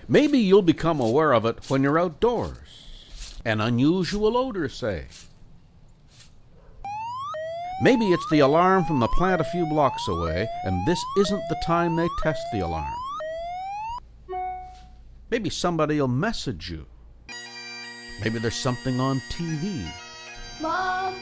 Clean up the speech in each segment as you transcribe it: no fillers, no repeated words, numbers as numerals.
Maybe you'll become aware of it when you're outdoors. An unusual odor, say. Maybe it's the alarm from the plant a few blocks away, and this isn't the time they test the alarm. Maybe somebody will message you. Maybe there's something on TV. Mom!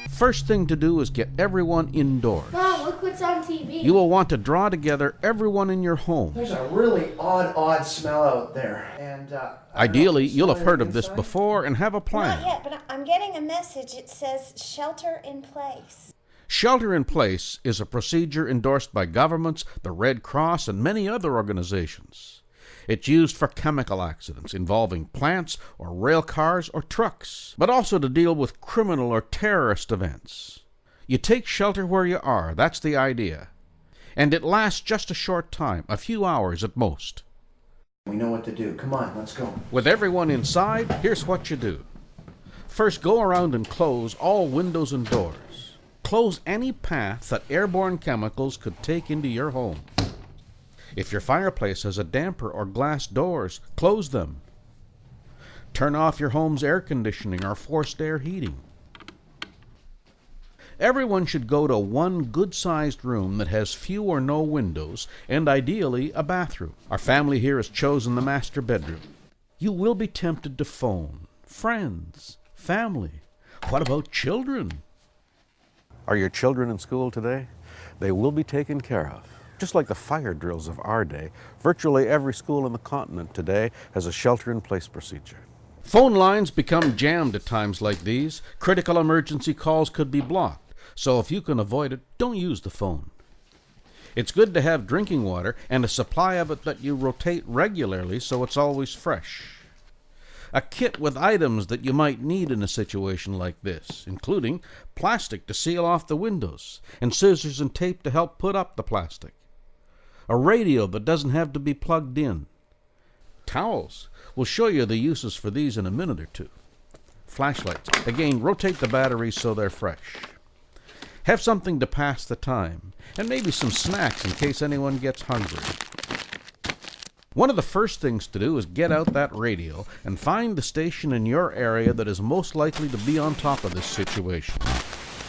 First thing to do is get everyone indoors. Mom, look what's on TV. You will want to draw together everyone in your home. There's a really odd smell out there. And ideally, you'll have heard of this before and have a plan. Not yet, but I'm getting a message. It says shelter in place. Shelter in place is a procedure endorsed by governments, the Red Cross, and many other organizations. It's used for chemical accidents involving plants or rail cars or trucks, but also to deal with criminal or terrorist events. You take shelter where you are, that's the idea. And it lasts just a short time, a few hours at most. we know what to do. Come on, let's go. With everyone inside, here's what you do. First, go around and close all windows and doors. Close any path that airborne chemicals could take into your home. If your fireplace has a damper or glass doors, close them. Turn off your home's air conditioning or forced air heating. Everyone should go to one good-sized room that has few or no windows, and ideally a bathroom. Our family here has chosen the master bedroom. You will be tempted to phone friends, family. What about children? Are your children in school today? They will be taken care of. Just like the fire drills of our day, virtually every school on the continent today has a shelter-in-place procedure. Phone lines become jammed at times like these. Critical emergency calls could be blocked, so if you can avoid it, don't use the phone. It's good to have drinking water and a supply of it that you rotate regularly so it's always fresh. A kit with items that you might need in a situation like this, including plastic to seal off the windows and scissors and tape to help put up the plastic. A radio that doesn't have to be plugged in. Towels. We'll show you the uses for these in a minute or two. Flashlights. Again, rotate the batteries so they're fresh. Have something to pass the time, and maybe some snacks in case anyone gets hungry. One of the first things to do is get out that radio and find the station in your area that is most likely to be on top of this situation.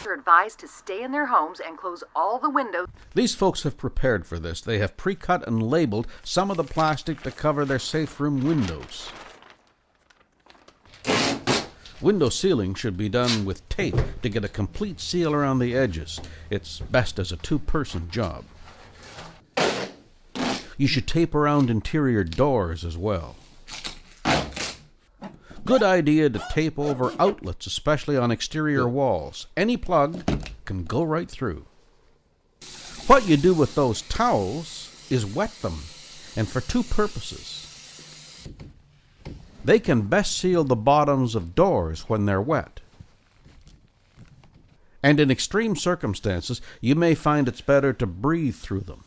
They're advised to stay in their homes and close all the windows. These folks have prepared for this. They have pre-cut and labeled some of the plastic to cover their safe room windows. Window sealing should be done with tape to get a complete seal around the edges. It's best as a two-person job. You should tape around interior doors as well. Good idea to tape over outlets, especially on exterior walls. Any plug can go right through. What you do with those towels is wet them, and for two purposes. They can best seal the bottoms of doors when they're wet. And in extreme circumstances, you may find it's better to breathe through them.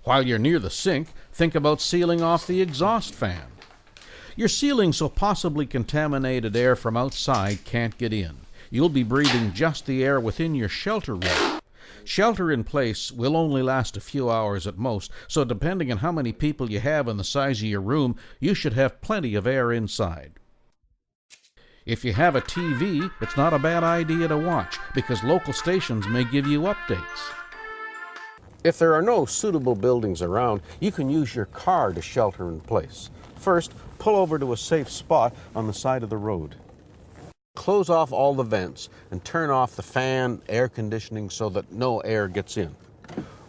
While you're near the sink, think about sealing off the exhaust fan. You're sealing so possibly contaminated air from outside can't get in. You'll be breathing just the air within your shelter room. Shelter in place will only last a few hours at most, so depending on how many people you have and the size of your room, you should have plenty of air inside. If you have a TV, it's not a bad idea to watch, because local stations may give you updates. If there are no suitable buildings around, you can use your car to shelter in place. First, pull over to a safe spot on the side of the road. Close off all the vents and turn off the fan, air conditioning so that no air gets in.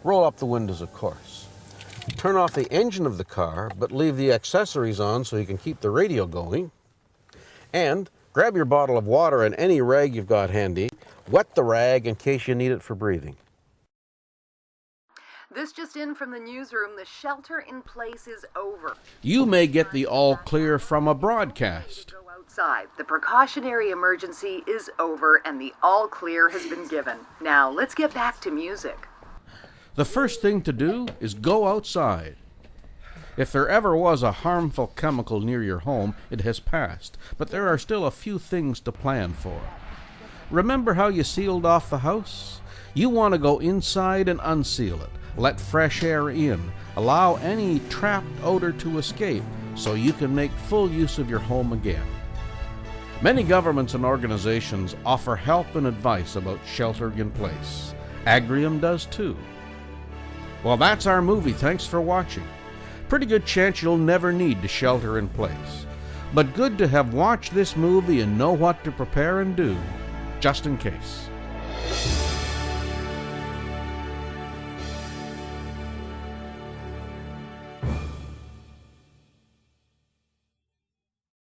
Roll up the windows, of course. Turn off the engine of the car, but leave the accessories on so you can keep the radio going. And grab your bottle of water and any rag you've got handy. Wet the rag in case you need it for breathing. This just in from the newsroom. The shelter in place is over. You may get the all clear from a broadcast. Go outside. The precautionary emergency is over and the all clear has been given. Now let's get back to music. The first thing to do is go outside. If there ever was a harmful chemical near your home, it has passed, but there are still a few things to plan for. Remember how you sealed off the house? You want to go inside and unseal it. Let fresh air in. Allow any trapped odor to escape so you can make full use of your home again. Many governments and organizations offer help and advice about sheltering in place. Agrium does too. Well, that's our movie. Thanks for watching. Pretty good chance you'll never need to shelter in place. But good to have watched this movie and know what to prepare and do, just in case.